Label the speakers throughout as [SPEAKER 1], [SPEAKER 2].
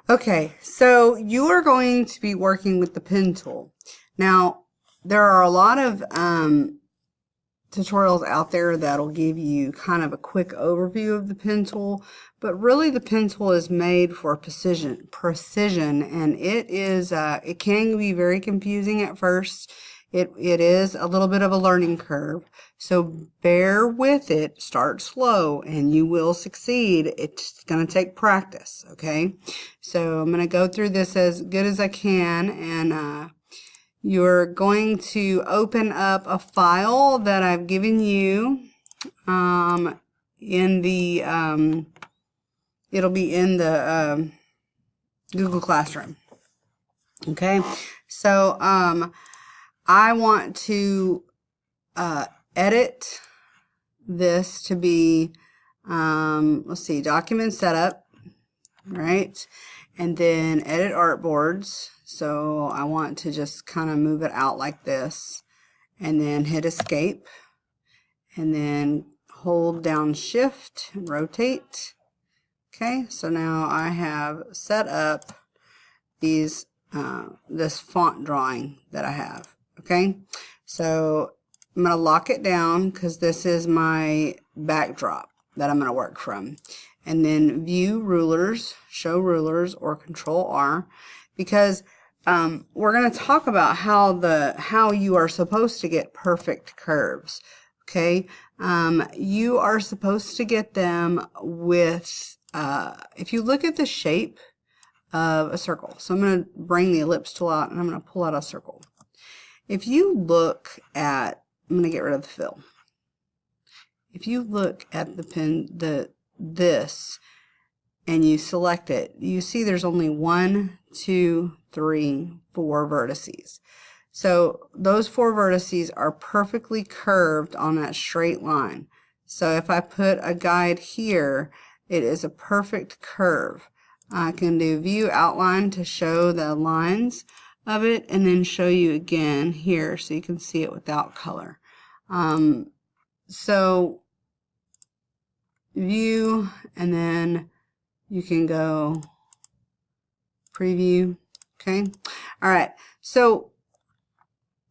[SPEAKER 1] Okay, so you are going to be working with the pen tool. Now, there are a lot of tutorials out there that'll give you kind of a quick overview of the pen tool, but really the pen tool is made for precision, and it can be very confusing at first. It is a little bit of a learning curve, so bear with it. Start slow, and you will succeed. It's going to take practice, okay? So I'm going to go through this as good as I can, and you're going to open up a file that I've given you in the, it'll be in the Google Classroom. Okay, so I want to edit this to be, let's see, document setup, right? And then edit artboards. So I want to just kind of move it out like this and then hit escape and then hold down shift and rotate. Okay, so now I have set up these this font drawing that I have. Okay, so I'm going to lock it down because this is my backdrop that I'm going to work from. And then view rulers, show rulers, or control R, because we're going to talk about how you are supposed to get perfect curves. Okay, you are supposed to get them with if you look at the shape of a circle. So I'm going to bring the ellipse tool out and I'm going to pull out a circle. If you look at, I'm going to get rid of the fill. If you look at the pen, this, and you select it, you see there's only 1, 2, 3, 4 vertices. So those 4 vertices are perfectly curved on that straight line. So if I put a guide here, it is a perfect curve. I can do view outline to show the lines of it and then show you again here so you can see it without color. So view, and then you can go preview. Okay, all right, so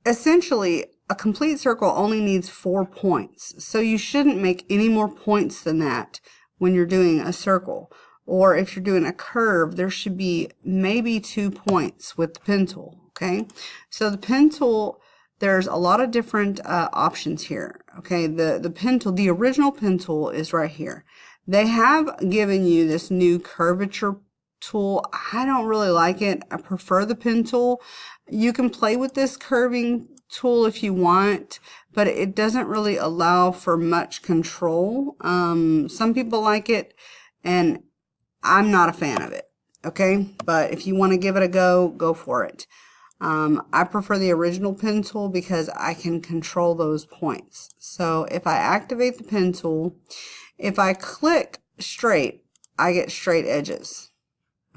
[SPEAKER 1] essentially a complete circle only needs 4 points, so you shouldn't make any more points than that when you're doing a circle. Or if you're doing a curve, there should be maybe 2 points with the pen tool. Okay, so the pen tool, there's a lot of different options here. Okay, the pen tool, the original pen tool is right here. They have given you this new curvature tool. I don't really like it. I prefer the pen tool. You can play with this curving tool if you want, but it doesn't really allow for much control. Some people like it, and I'm not a fan of it. Okay, but if you want to give it a go, go for it. I prefer the original pen tool because I can control those points. So if I activate the pen tool, if I click straight, I get straight edges.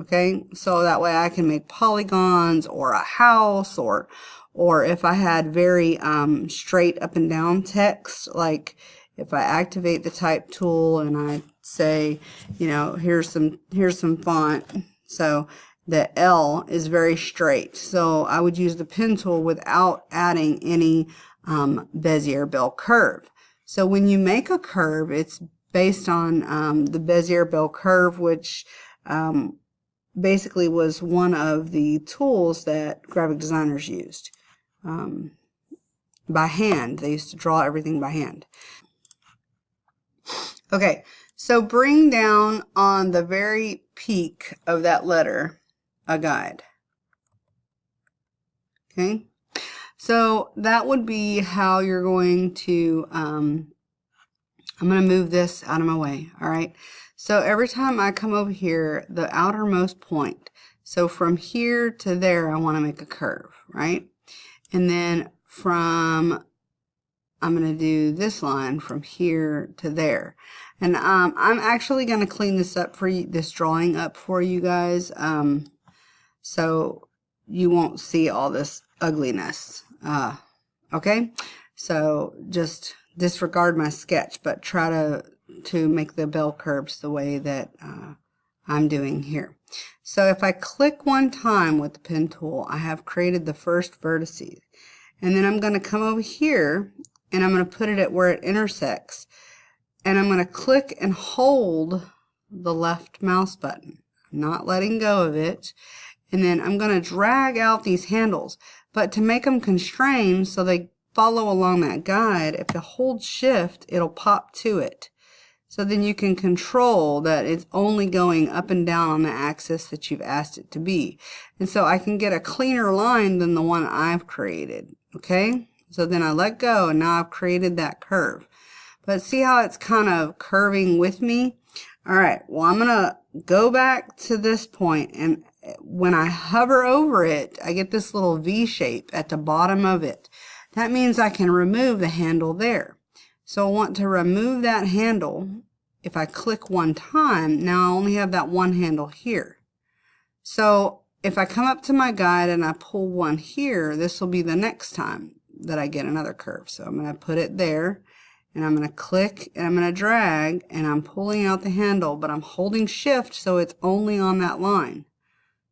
[SPEAKER 1] Okay, so that way I can make polygons or a house, or if I had very straight up and down text, like if I activate the type tool and I say, you know, here's some font. So the L is very straight. So I would use the pen tool without adding any Bezier bell curve. So when you make a curve, it's based on the Bezier bell curve, which basically was one of the tools that graphic designers used by hand. They used to draw everything by hand. Okay, so bring down on the very peak of that letter a guide. Okay, so that would be how you're going to, I'm going to move this out of my way, all right? So every time I come over here, the outermost point, so from here to there, I want to make a curve, right? And then I'm going to do this line from here to there. And I'm actually going to clean this up for you, this drawing up for you guys, so you won't see all this ugliness. Okay, so just disregard my sketch, but try to make the bell curves the way that I'm doing here. So if I click one time with the pen tool, I have created the first vertices. And then I'm going to come over here and I'm going to put it at where it intersects. And I'm going to click and hold the left mouse button. I'm not letting go of it. And then I'm going to drag out these handles. But to make them constrained so they follow along that guide, if you hold shift, it'll pop to it. So then you can control that it's only going up and down on the axis that you've asked it to be. And so I can get a cleaner line than the one I've created. Okay? So then I let go and now I've created that curve. But see how it's kind of curving with me? Alright, well I'm going to go back to this point, and when I hover over it, I get this little V shape at the bottom of it. That means I can remove the handle there. So I want to remove that handle. If I click one time, now I only have that one handle here. So if I come up to my guide and I pull one here, this will be the next time that I get another curve. So I'm going to put it there, and I'm going to click and I'm going to drag, and I'm pulling out the handle, but I'm holding shift so it's only on that line.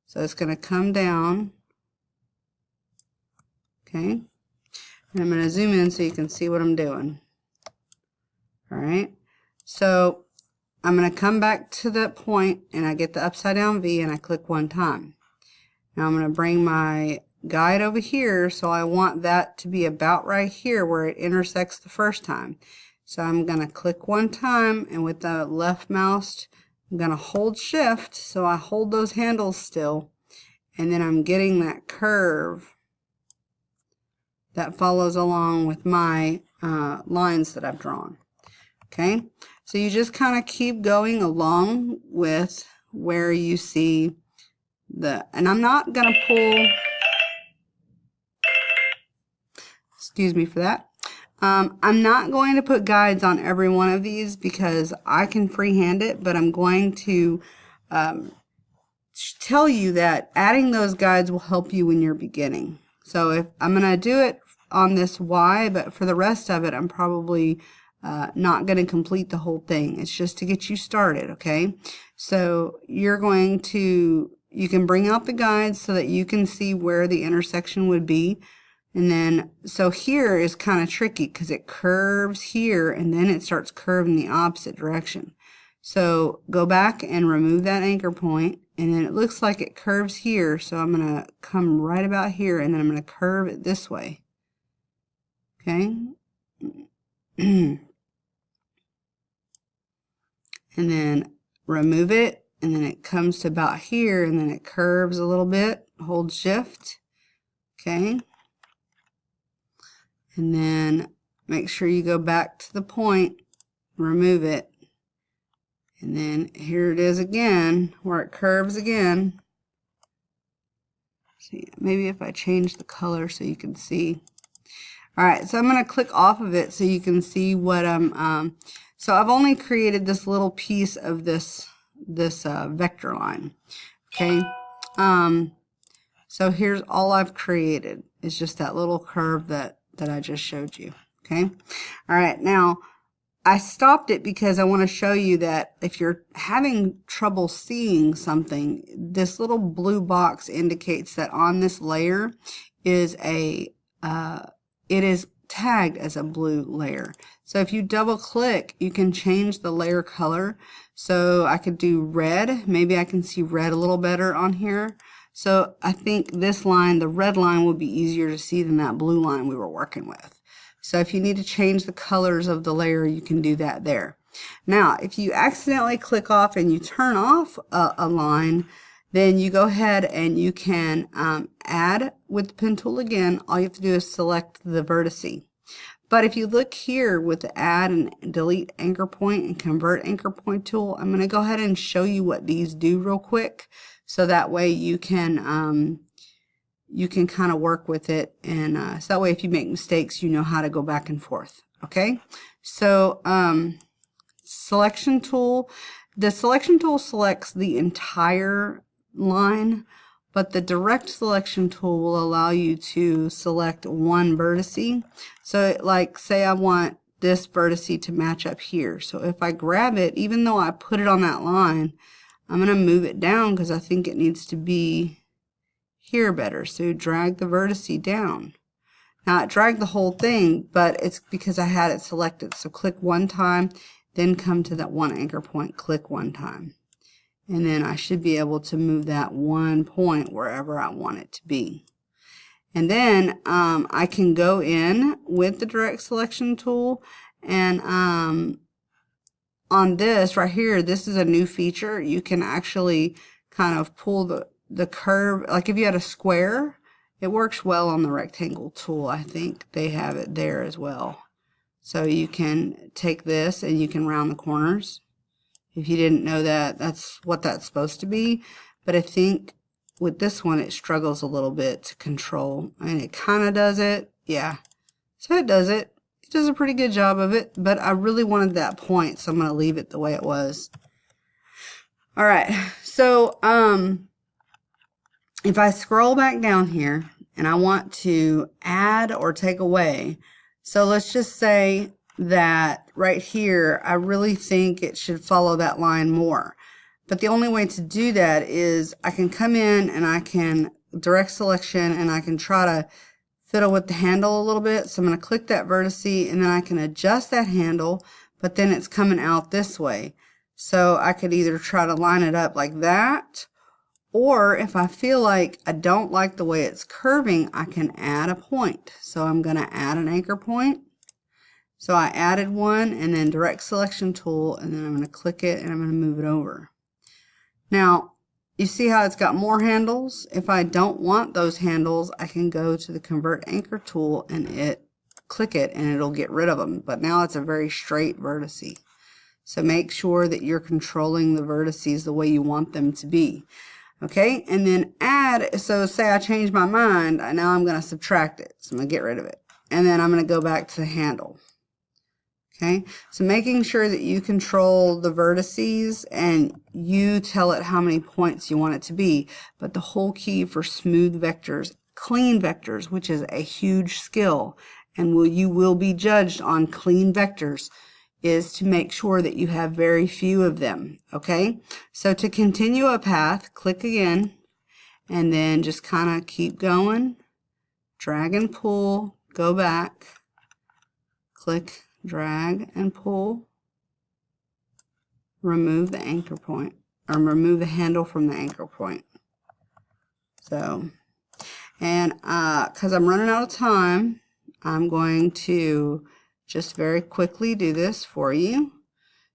[SPEAKER 1] So it's going to come down. Okay. And I'm going to zoom in so you can see what I'm doing. Alright, so I'm going to come back to that point and I get the upside down V and I click one time. Now I'm going to bring my guide over here, so I want that to be about right here where it intersects the first time. So I'm going to click one time, and with the left mouse I'm going to hold shift so I hold those handles still, and then I'm getting that curve that follows along with my lines that I've drawn. Okay, so you just kind of keep going along with where you see the, and I'm not going to pull, excuse me for that. I'm not going to put guides on every one of these because I can freehand it, but I'm going to tell you that adding those guides will help you when you're beginning. So if I'm going to do it on this Y, but for the rest of it, I'm probably not going to complete the whole thing. It's just to get you started, okay? So you're going to, you can bring out the guides so that you can see where the intersection would be. And then, so here is kind of tricky because it curves here and then it starts curving the opposite direction. So go back and remove that anchor point, and then it looks like it curves here. So I'm going to come right about here, and then I'm going to curve it this way. Okay? And then remove it, and then it comes to about here, and then it curves a little bit. Hold shift. Okay? And then make sure you go back to the point, remove it, and then here it is again, where it curves again. See, maybe if I change the color so you can see. Alright, so I'm going to click off of it so you can see what I'm, so I've only created this little piece of this vector line. Okay, so here's all I've created. It's just that little curve that I just showed you. Okay, all right, now I stopped it because I want to show you that if you're having trouble seeing something, this little blue box indicates that on this layer is a it is tagged as a blue layer. So if you double click, you can change the layer color. So I could do red. Maybe I can see red a little better on here. So I think this line, the red line, will be easier to see than that blue line we were working with. So if you need to change the colors of the layer, you can do that there. Now, if you accidentally click off and you turn off a line, then you go ahead and you can add with the pen tool again. All you have to do is select the vertice. But if you look here with the add and delete anchor point and convert anchor point tool, I'm going to go ahead and show you what these do real quick, so that way you can kind of work with it, and so that way if you make mistakes, you know how to go back and forth. Okay, so selection tool. The selection tool selects the entire line, but the direct selection tool will allow you to select one vertice. So like say I want this vertice to match up here. So if I grab it, even though I put it on that line, I'm going to move it down because I think it needs to be here better. So drag the vertice down. Now it dragged the whole thing, but it's because I had it selected. So click one time, then come to that one anchor point, click one time. And then I should be able to move that one point wherever I want it to be. And then I can go in with the direct selection tool, and on this right here, this is a new feature. You can actually kind of pull the curve, like if you had a square, it works well on the rectangle tool. I think they have it there as well. So you can take this and you can round the corners. If you didn't know that, that's what that's supposed to be. But I think with this one, it struggles a little bit to control. And it kind of does it. Yeah. So it does it. It does a pretty good job of it. But I really wanted that point, so I'm going to leave it the way it was. All right. So, if I scroll back down here and I want to add or take away, so let's just say that right here, I really think it should follow that line more. But the only way to do that is I can come in and I can direct selection and I can try to fiddle with the handle a little bit. So I'm going to click that vertice and then I can adjust that handle, but then it's coming out this way. So I could either try to line it up like that, or if I feel like I don't like the way it's curving, I can add a point. So I'm going to add an anchor point. So I added one and then direct selection tool, and then I'm going to click it and I'm going to move it over. Now, you see how it's got more handles? If I don't want those handles, I can go to the convert anchor tool and click it and it'll get rid of them. But now it's a very straight vertice. So make sure that you're controlling the vertices the way you want them to be. Okay, and then add, so say I change my mind, now I'm going to subtract it. So I'm going to get rid of it. And then I'm going to go back to the handle. Okay, so making sure that you control the vertices and you tell it how many points you want it to be. But the whole key for smooth vectors, clean vectors, which is a huge skill, and you will be judged on clean vectors, is to make sure that you have very few of them. Okay, so to continue a path, click again, and then just kind of keep going, drag and pull, go back, click, drag and pull, remove the anchor point, or remove the handle from the anchor point. So, and because I'm running out of time, I'm going to just very quickly do this for you.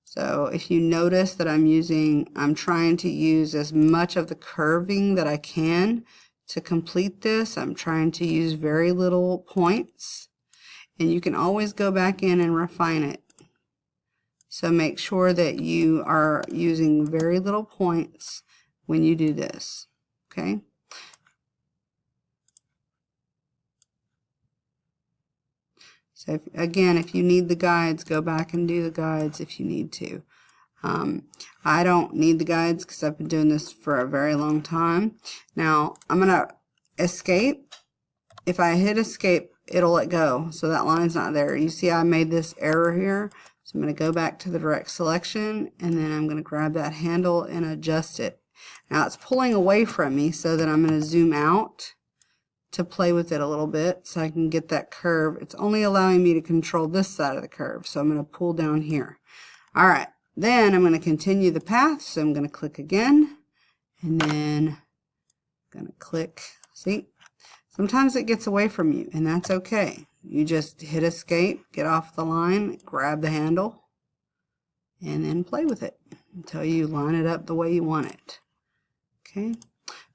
[SPEAKER 1] So if you notice that I'm trying to use as much of the curving that I can to complete this. I'm trying to use very little points, and you can always go back in and refine it. So make sure that you are using very little points when you do this. Okay. So if you need the guides, go back and do the guides if you need to. I don't need the guides because I've been doing this for a very long time. Now I'm going to escape. If I hit escape, it'll let go. So that line's not there. You see I made this error here. So I'm going to go back to the direct selection, and then I'm going to grab that handle and adjust it. Now it's pulling away from me, so that I'm going to zoom out to play with it a little bit so I can get that curve. It's only allowing me to control this side of the curve, so I'm going to pull down here. All right, then I'm going to continue the path, so I'm going to click again, and then I'm going to click. See, sometimes it gets away from you, and that's okay. You just hit escape, get off the line, grab the handle, and then play with it until you line it up the way you want it. Okay,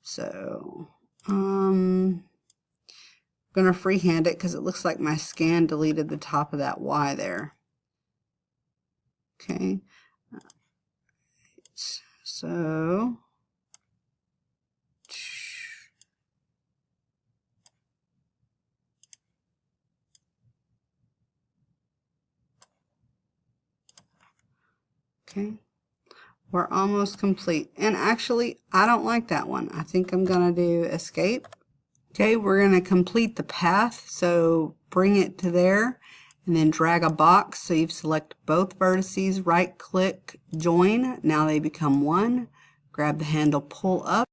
[SPEAKER 1] so I'm going to freehand it because it looks like my scan deleted the top of that Y there. Okay, so okay, we're almost complete. And actually, I don't like that one. I think I'm going to do escape. Okay, we're going to complete the path, so bring it to there and then drag a box so you've selected both vertices, right click, join, now they become one, grab the handle, pull up,